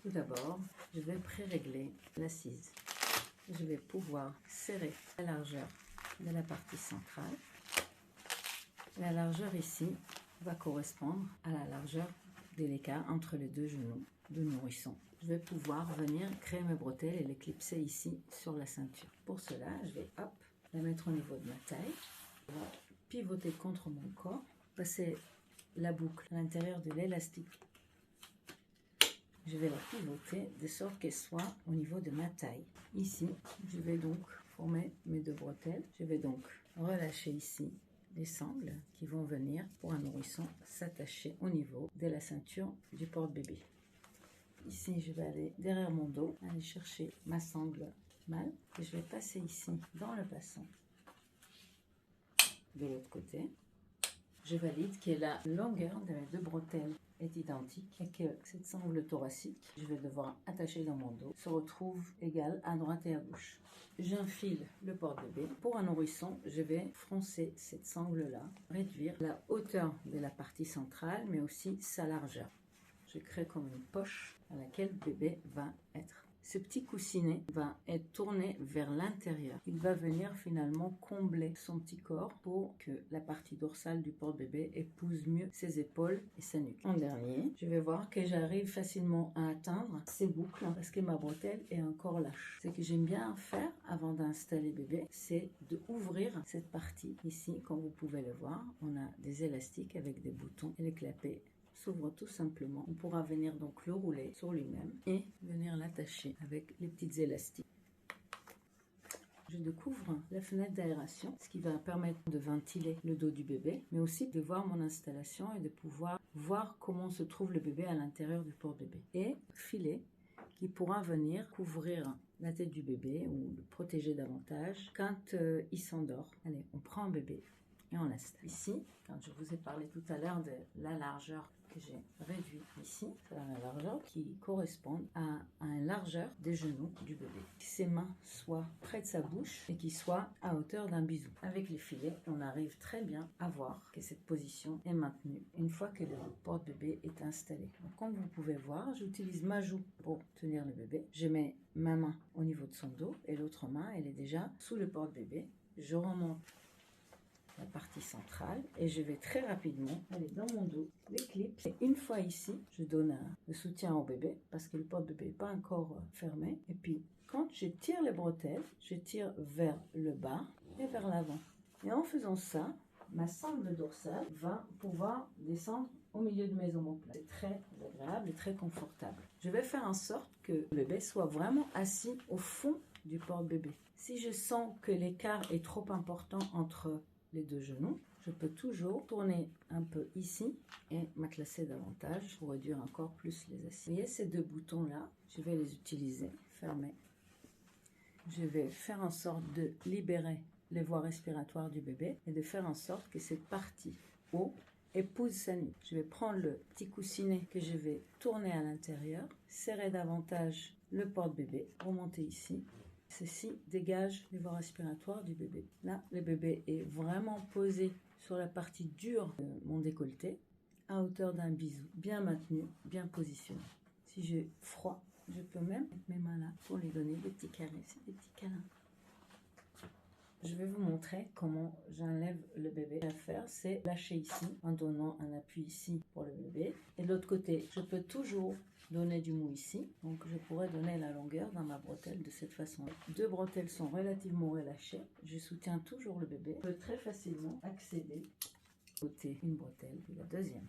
Tout d'abord, je vais pré-régler l'assise. Je vais pouvoir serrer la largeur de la partie centrale. La largeur ici va correspondre à la largeur de l'écart entre les deux genoux du nourrisson. Je vais pouvoir venir créer mes bretelles et les clipser ici sur la ceinture. Pour cela, je vais la mettre au niveau de ma taille. Je vais pivoter contre mon corps, passer la boucle à l'intérieur de l'élastique. Je vais la pivoter de sorte qu'elle soit au niveau de ma taille. Ici, je vais donc former mes deux bretelles. Je vais donc relâcher ici les sangles qui vont venir pour un nourrisson s'attacher au niveau de la ceinture du porte-bébé. Ici, je vais aller derrière mon dos, aller chercher ma sangle mâle et je vais passer ici dans le passant. De l'autre côté, je valide que la longueur de mes deux bretelles est identique et que cette sangle thoracique, je vais devoir attacher dans mon dos, se retrouve égale à droite et à gauche. J'enfile le porte-bébé. Pour un nourrisson, je vais froncer cette sangle-là, réduire la hauteur de la partie centrale, mais aussi sa largeur. Je crée comme une poche à laquelle le bébé va être. Ce petit coussinet va être tourné vers l'intérieur. Il va venir finalement combler son petit corps pour que la partie dorsale du porte-bébé épouse mieux ses épaules et sa nuque. En dernier, je vais voir que j'arrive facilement à atteindre ces boucles parce que ma bretelle est encore lâche. Ce que j'aime bien faire avant d'installer bébé, c'est d'ouvrir cette partie ici. Comme vous pouvez le voir, on a des élastiques avec des boutons et les clapets s'ouvre tout simplement. On pourra venir donc le rouler sur lui-même et venir l'attacher avec les petites élastiques. Je découvre la fenêtre d'aération, ce qui va permettre de ventiler le dos du bébé, mais aussi de voir mon installation et de pouvoir voir comment se trouve le bébé à l'intérieur du porte-bébé. Et filet qui pourra venir couvrir la tête du bébé ou le protéger davantage quand il s'endort. Allez, on prend un bébé et on l'installe. Ici, quand je vous ai parlé tout à l'heure de la largeur que j'ai réduite ici, c'est la largeur qui correspond à une largeur des genoux du bébé. Que ses mains soient près de sa bouche et qu'il soit à hauteur d'un bisou. Avec les filets, on arrive très bien à voir que cette position est maintenue une fois que le porte-bébé est installé. Donc, comme vous pouvez voir, j'utilise ma joue pour tenir le bébé. Je mets ma main au niveau de son dos et l'autre main, elle est déjà sous le porte-bébé. Je remonte la partie centrale et je vais très rapidement aller dans mon dos, les clips. Et une fois ici, je donne le soutien au bébé parce que le porte-bébé n'est pas encore fermé. Et puis, quand je tire les bretelles, je tire vers le bas et vers l'avant. Et en faisant ça, ma sangle dorsale va pouvoir descendre au milieu de mes omoplates. C'est très agréable et très confortable. Je vais faire en sorte que le bébé soit vraiment assis au fond du porte-bébé. Si je sens que l'écart est trop important entre les deux genoux, je peux toujours tourner un peu ici et m'acclasser davantage pour réduire encore plus les assises. Vous voyez ces deux boutons là, je vais les utiliser, fermer. Je vais faire en sorte de libérer les voies respiratoires du bébé et de faire en sorte que cette partie haut épouse sa nuque. Je vais prendre le petit coussinet que je vais tourner à l'intérieur, serrer davantage le porte-bébé, remonter ici. Ceci dégage les voies respiratoires du bébé. Là, le bébé est vraiment posé sur la partie dure de mon décolleté, à hauteur d'un bisou, bien maintenu, bien positionné. Si j'ai froid, je peux même mettre mes mains là pour lui donner des petits caresses, des petits câlins. Je vais vous montrer comment j'enlève le bébé. À faire, c'est lâcher ici en donnant un appui ici pour le bébé. Et de l'autre côté, je peux toujours donner du mou ici. Donc je pourrais donner la longueur dans ma bretelle de cette façon. Deux bretelles sont relativement relâchées. Je soutiens toujours le bébé. Je peux très facilement accéder, ôter une bretelle et la deuxième.